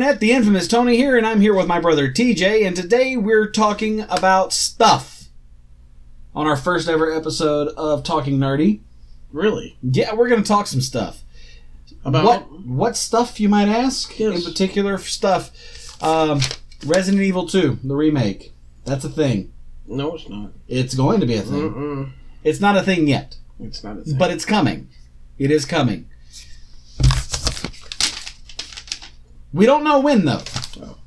Internet, the infamous Tony here, and I'm here with my brother TJ, and today we're talking about stuff on our first ever episode of Talking Nerdy. Really? Yeah, we're going to talk some stuff. About what stuff, you might ask? Yes. In particular stuff. Resident Evil 2, the remake. That's a thing. No, it's not. It's going to be a thing. Mm-mm. It's not a thing yet. It's not a thing. But it's coming. It is coming. We don't know when, though. Oh.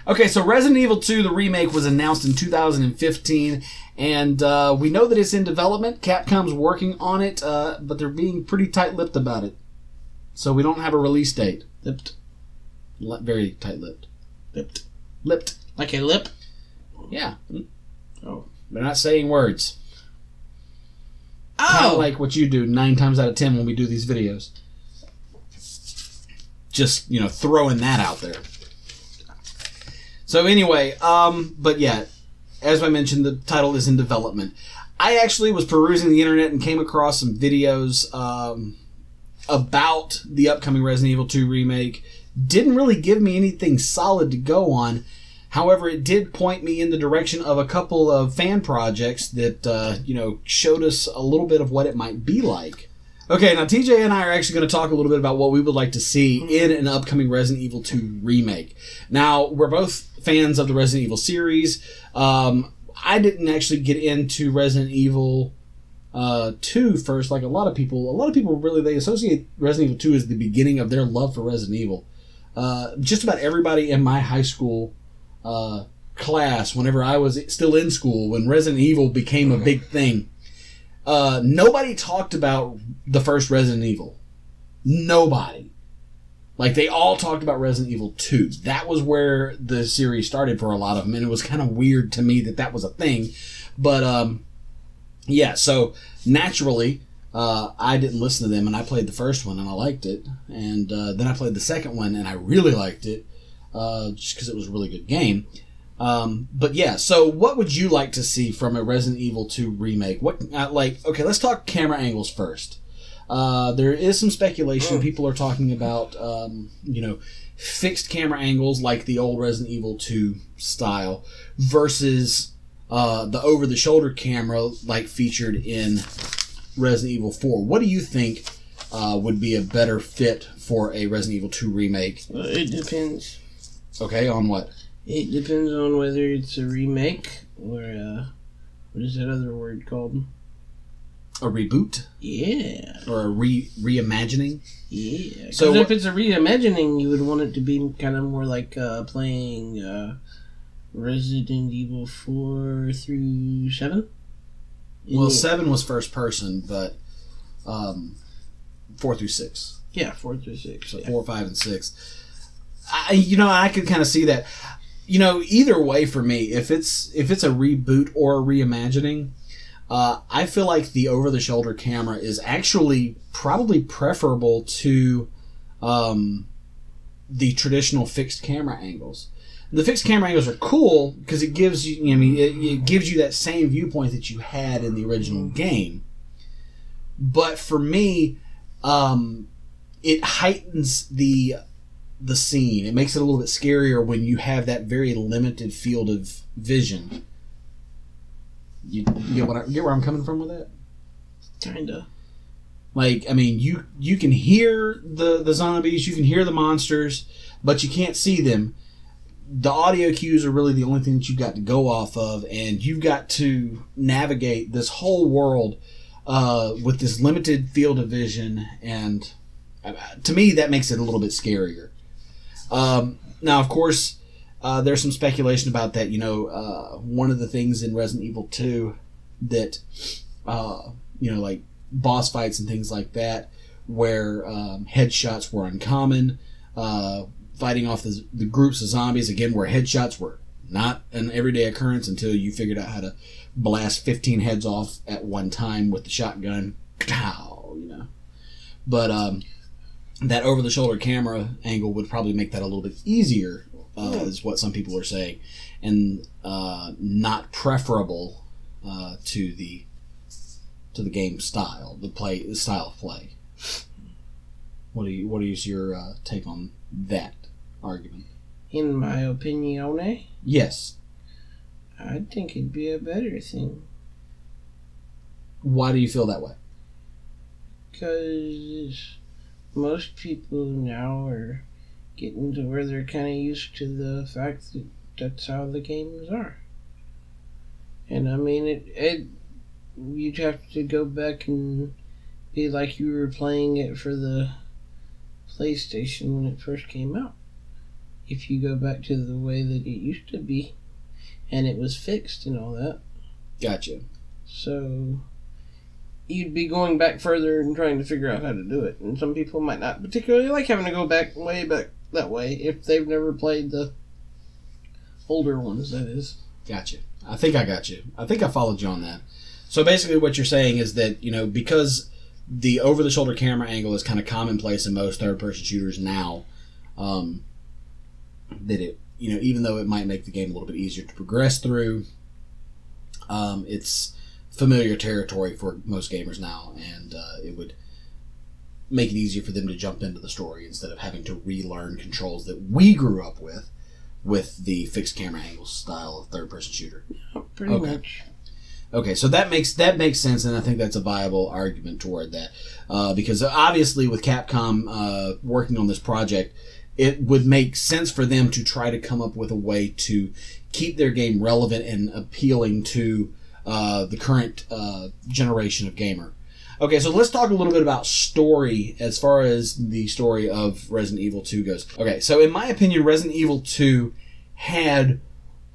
Okay, so Resident Evil 2, the remake, was announced in 2015, and we know that it's in development. Capcom's working on it, but they're being pretty tight-lipped about it. So we don't have a release date. Lipped. Very tight-lipped. Lipped. Lipped. Like a lip? Yeah. Oh. They're not saying words. Kind of like what you do 9 times out of 10 when we do these videos. Just, throwing that out there. So anyway, but yeah, as I mentioned, the title is in development. I actually was perusing the internet and came across some videos about the upcoming Resident Evil 2 remake. Didn't really give me anything solid to go on. However, it did point me in the direction of a couple of fan projects that, showed us a little bit of what it might be like. Okay, now TJ and I are actually going to talk a little bit about what we would like to see in an upcoming Resident Evil 2 remake. Now, we're both fans of the Resident Evil series. I didn't actually get into Resident Evil 2 first, like a lot of people. A lot of people really, they associate Resident Evil 2 as the beginning of their love for Resident Evil. Just about everybody in my high school class, whenever I was still in school, when Resident Evil became a big thing, nobody talked about the first Resident Evil. Nobody. Like, they all talked about Resident Evil 2. That was where the series started for a lot of them, and it was kind of weird to me that that was a thing. But, yeah, so naturally, I didn't listen to them, and I played the first one, and I liked it. And then I played the second one, and I really liked it, just because it was a really good game. But yeah, so what would you like to see from a Resident Evil 2 remake? Okay, let's talk camera angles first. There is some speculation. People are talking about, fixed camera angles like the old Resident Evil 2 style versus the over-the-shoulder camera like featured in Resident Evil 4. What do you think would be a better fit for a Resident Evil 2 remake? It depends. Okay, on what? It depends on whether it's a remake or what is that other word called? A reboot? Yeah. Or a reimagining? Yeah. So if it's a reimagining, you would want it to be kind of more like playing Resident Evil 4 through 7? Well, 7 was first person, but 4 through 6. Yeah, 4 through 6. So 4, 5, and 6. I could kind of see that. Either way for me, if it's a reboot or a reimagining, I feel like the over-the-shoulder camera is actually probably preferable to the traditional fixed camera angles. The fixed camera angles are cool because it gives you, it gives you that same viewpoint that you had in the original game. But for me, it heightens the scene. It makes it a little bit scarier when you have that very limited field of vision. You get where I'm coming from with that? Kinda. You can hear the zombies, you can hear the monsters, but you can't see them. The audio cues are really the only thing that you've got to go off of, and you've got to navigate this whole world with this limited field of vision, and to me, that makes it a little bit scarier. Now, of course, there's some speculation about that. One of the things in Resident Evil 2 that, like boss fights and things like that, where headshots were uncommon, fighting off the groups of zombies, again, where headshots were not an everyday occurrence until you figured out how to blast 15 heads off at one time with the shotgun. But that over-the-shoulder camera angle would probably make that a little bit easier, is what some people are saying, and not preferable to the game style, the style of play. What is your take on that argument? In my opinion, Yes. I think it'd be a better thing. Why do you feel that way? Because most people now are getting to where they're kind of used to the fact that that's how the games are. And I mean, you'd have to go back and be like you were playing it for the PlayStation when it first came out. If you go back to the way that it used to be, and it was fixed and all that. Gotcha. So you'd be going back further and trying to figure out how to do it. And some people might not particularly like having to go way back that way if they've never played the older ones, that is. Gotcha. I think I got you. I think I followed you on that. So basically what you're saying is that, because the over-the-shoulder camera angle is kind of commonplace in most third-person shooters now, that it, even though it might make the game a little bit easier to progress through, it's familiar territory for most gamers now, and it would make it easier for them to jump into the story instead of having to relearn controls that we grew up with the fixed camera angle style of third-person shooter. Yeah, pretty much. Okay, so that makes sense, and I think that's a viable argument toward that. Because obviously with Capcom working on this project, it would make sense for them to try to come up with a way to keep their game relevant and appealing to the current generation of gamer. Okay, so let's talk a little bit about story as far as the story of Resident Evil 2 goes. Okay, so in my opinion, Resident Evil 2 had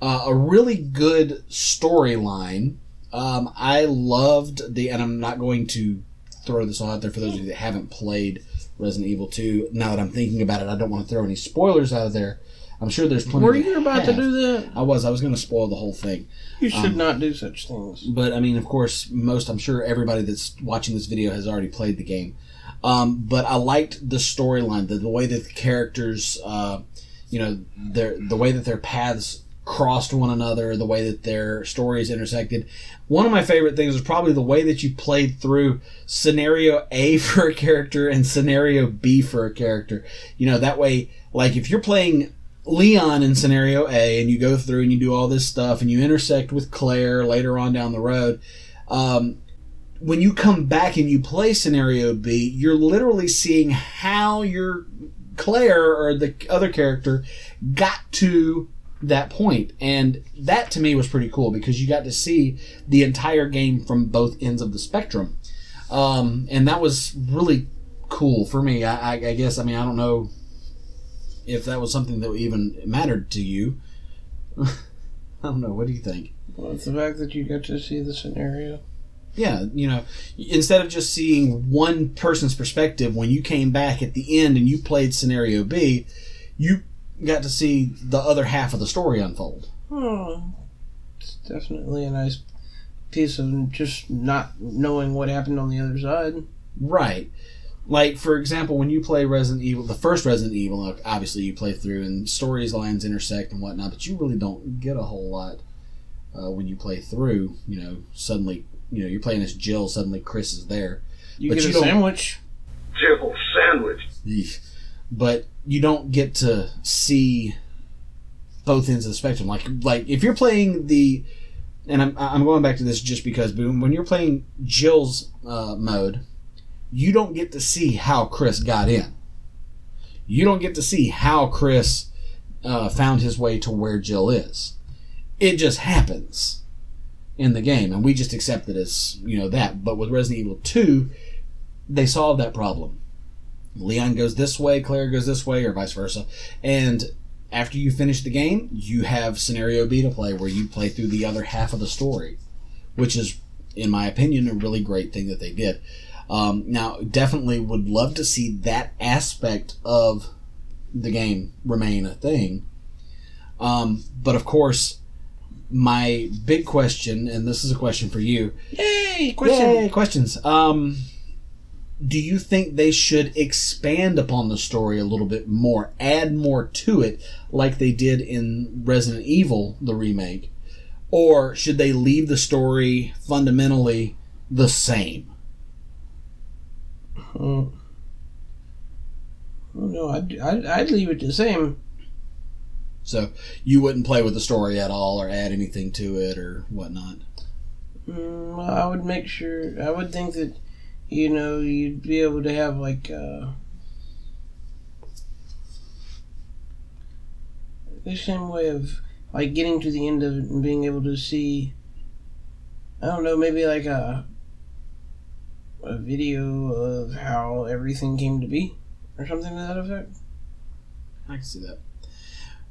a really good storyline. I loved and I'm not going to throw this all out there for those of you that haven't played Resident Evil 2. Now that I'm thinking about it, I don't want to throw any spoilers out of there. I'm sure there's plenty. Were you about to do that? I was going to spoil the whole thing. You should not do such things. But I mean, of course, I'm sure everybody that's watching this video has already played the game. But I liked the storyline, the way that the characters, the way that their paths crossed one another, the way that their stories intersected. One of my favorite things was probably the way that you played through scenario A for a character and scenario B for a character. That way, like if you're playing Leon in scenario A and you go through and you do all this stuff and you intersect with Claire later on down the road, when you come back and you play scenario B, you're literally seeing how your Claire or the other character got to that point. And that to me was pretty cool because you got to see the entire game from both ends of the spectrum. And that was really cool for me. I guess, I don't know if that was something that even mattered to you. I don't know. What do you think? Well, it's the fact that you got to see the scenario. Yeah, instead of just seeing one person's perspective, when you came back at the end and you played scenario B, you got to see the other half of the story unfold. It's definitely a nice piece of just not knowing what happened on the other side. Right. Like, for example, when you play Resident Evil, the first Resident Evil, obviously you play through and storylines intersect and whatnot, but you really don't get a whole lot when you play through. Suddenly, you're playing as Jill, suddenly Chris is there. You get a sandwich. Jill sandwich. But you don't get to see both ends of the spectrum. Like if you're playing and I'm going back to this just because, Boom, when you're playing Jill's mode, you don't get to see how Chris got in. You don't get to see how Chris found his way to where Jill is. It just happens in the game, and we just accept it as that. But with Resident Evil 2, they solved that problem. Leon goes this way, Claire goes this way, or vice versa. And after you finish the game, you have scenario B to play, where you play through the other half of the story, which is, in my opinion, a really great thing that they did. Now, definitely would love to see that aspect of the game remain a thing. But of course, my big question, and this is a question for you. Yay! Question. Yay, questions. Do you think they should expand upon the story a little bit more, add more to it, like they did in Resident Evil, the remake? Or should they leave the story fundamentally the same? Oh, no, I'd leave it the same. So you wouldn't play with the story at all or add anything to it or whatnot? I would make sure... I would think that, you'd be able to have, like, the same way of, like, getting to the end of it and being able to see... I don't know, maybe like a video of how everything came to be or something to that effect. I can see that.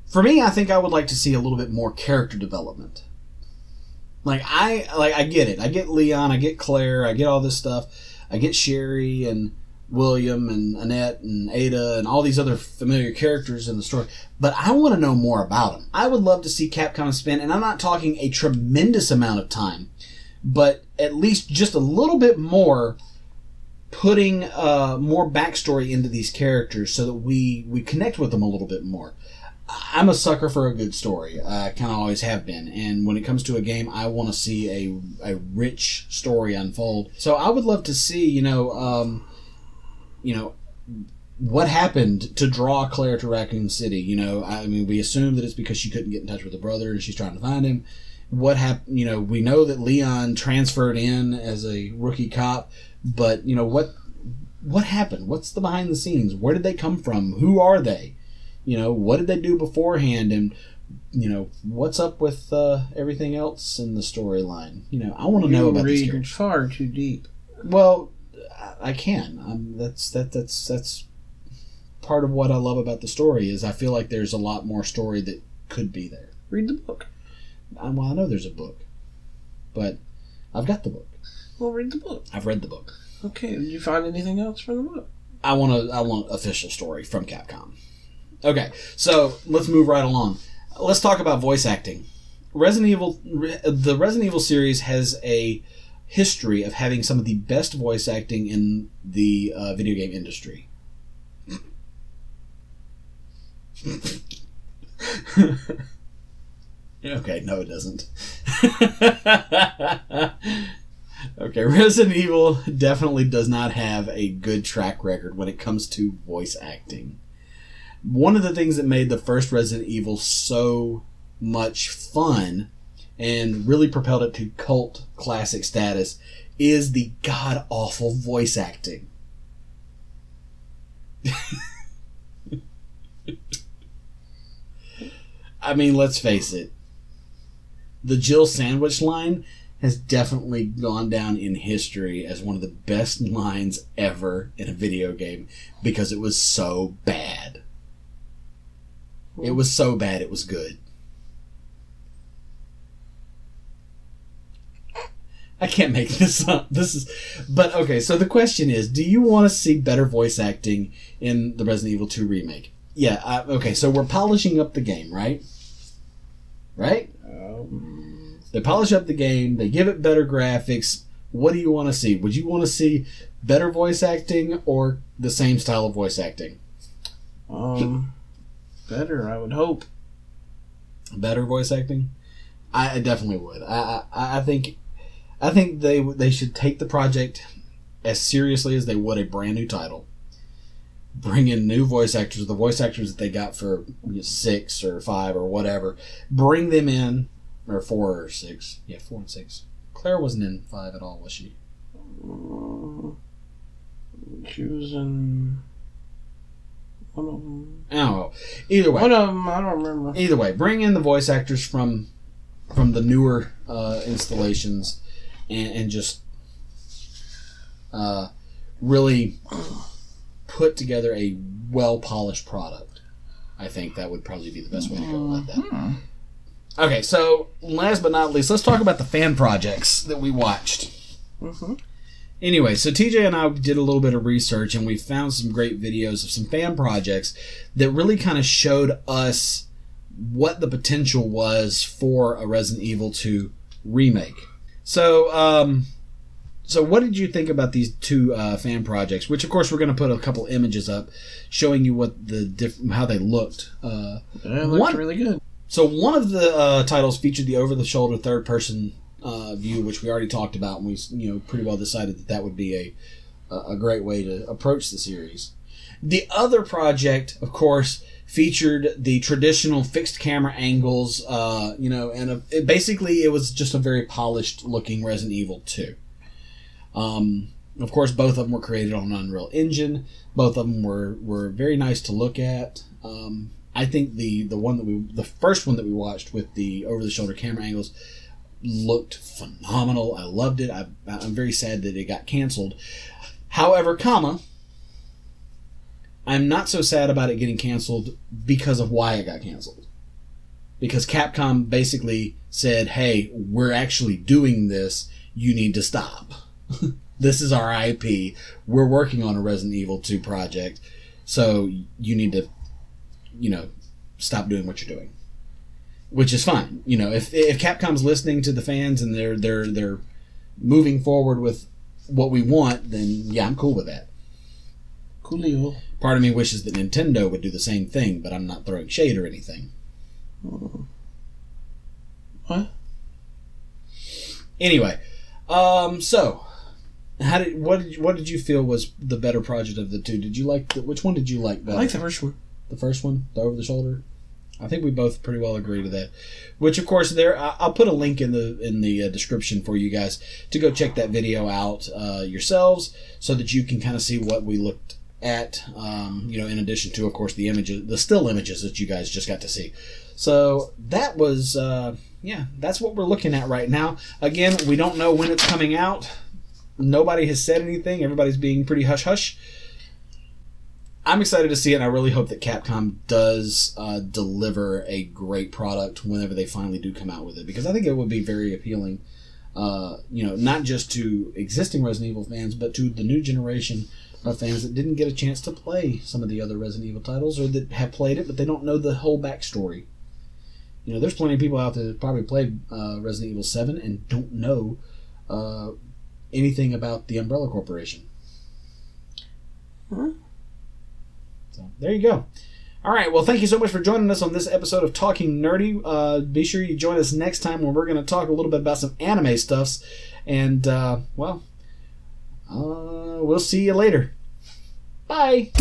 For me, I think I would like to see a little bit more character development. I get it. I get Leon, I get Claire, I get all this stuff. I get Sherry and William and Annette and Ada and all these other familiar characters in the story. But I want to know more about them. I would love to see Capcom spend, and I'm not talking a tremendous amount of time, but at least just a little bit more, putting more backstory into these characters so that we connect with them a little bit more. I'm a sucker for a good story. I kind of always have been. And when it comes to a game, I want to see a rich story unfold. So I would love to see, what happened to draw Claire to Raccoon City. We assume that it's because she couldn't get in touch with her brother and she's trying to find him. What happened? We know that Leon transferred in as a rookie cop, but what happened? What's the behind the scenes? Where did they come from? Who are they? What did they do beforehand? And, what's up with everything else in the storyline? I want to know about these characters. Far too deep. Well, I can. That's part of what I love about the story is I feel like there's a lot more story that could be there. Read the book. Well, I know there's a book, but I've got the book. Well, read the book. I've read the book. Okay, did you find anything else from the book? I want official story from Capcom. Okay, so let's move right along. Let's talk about voice acting. The Resident Evil series has a history of having some of the best voice acting in the video game industry. Okay, no it doesn't. Okay, Resident Evil definitely does not have a good track record when it comes to voice acting. One of the things that made the first Resident Evil so much fun and really propelled it to cult classic status is the god-awful voice acting. I mean, let's face it. The Jill sandwich line has definitely gone down in history as one of the best lines ever in a video game because it was so bad. It was so bad it was good. I can't make this up. But okay, so the question is, do you want to see better voice acting in the Resident Evil 2 remake? Yeah, okay, so we're polishing up the game, right? Right? They polish up the game, they give it better graphics. What do you want to see? Would you want to see better voice acting or the same style of voice acting? Better, I would hope. Better voice acting? I definitely would. I think they should take the project as seriously as they would a brand new title. Bring in new voice actors, the voice actors that they got for 6 or 5 or whatever. Bring them in, or 4 or 6. Yeah, 4 and 6. Claire wasn't in 5 at all, was she? She was in one of them. Oh, either way. One of them, I don't remember. Either way, bring in the voice actors from the newer installations and just really put together a well-polished product. I think that would probably be the best way to go about that. Okay, so last but not least, let's talk about the fan projects that we watched. Mm-hmm. Anyway, so TJ and I did a little bit of research and we found some great videos of some fan projects that really kind of showed us what the potential was for a Resident Evil 2 remake. So, so what did you think about these two fan projects? Which, of course, we're going to put a couple images up showing you what how they looked. They looked really good. So one of the titles featured the over-the-shoulder third-person view, which we already talked about, and we pretty well decided that would be a great way to approach the series. The other project, of course, featured the traditional fixed camera angles, and basically it was just a very polished looking Resident Evil 2. Of course, both of them were created on an Unreal Engine. Both of them were very nice to look at. I think the first one that we watched with the over-the-shoulder camera angles looked phenomenal. I loved it. I'm very sad that it got canceled. However, I'm not so sad about it getting canceled because of why it got canceled. Because Capcom basically said, hey, we're actually doing this. You need to stop. This is our IP. We're working on a Resident Evil 2 project. So you need to, stop doing what you're doing. Which is fine. If Capcom's listening to the fans and they're moving forward with what we want, then yeah, I'm cool with that. Coolio. Part of me wishes that Nintendo would do the same thing, but I'm not throwing shade or anything. What? Anyway, so what did you feel was the better project of the two? Did you like which one did you like better? I like the first one. The first one, the over the shoulder. I think we both pretty well agree to that. Which, of course, I'll put a link in the description for you guys to go check that video out yourselves, so that you can kind of see what we looked at. In addition to, of course, the images, the still images that you guys just got to see. So that was, that's what we're looking at right now. Again, we don't know when it's coming out. Nobody has said anything. Everybody's being pretty hush hush. I'm excited to see it, and I really hope that Capcom does deliver a great product whenever they finally do come out with it, because I think it would be very appealing, not just to existing Resident Evil fans, but to the new generation of fans that didn't get a chance to play some of the other Resident Evil titles, or that have played it, but they don't know the whole backstory. There's plenty of people out there that probably played Resident Evil 7 and don't know anything about the Umbrella Corporation. Huh? So there you go. All right. Well, thank you so much for joining us on this episode of Talking Nerdy. Be sure you join us next time when we're going to talk a little bit about some anime stuffs. And, we'll see you later. Bye.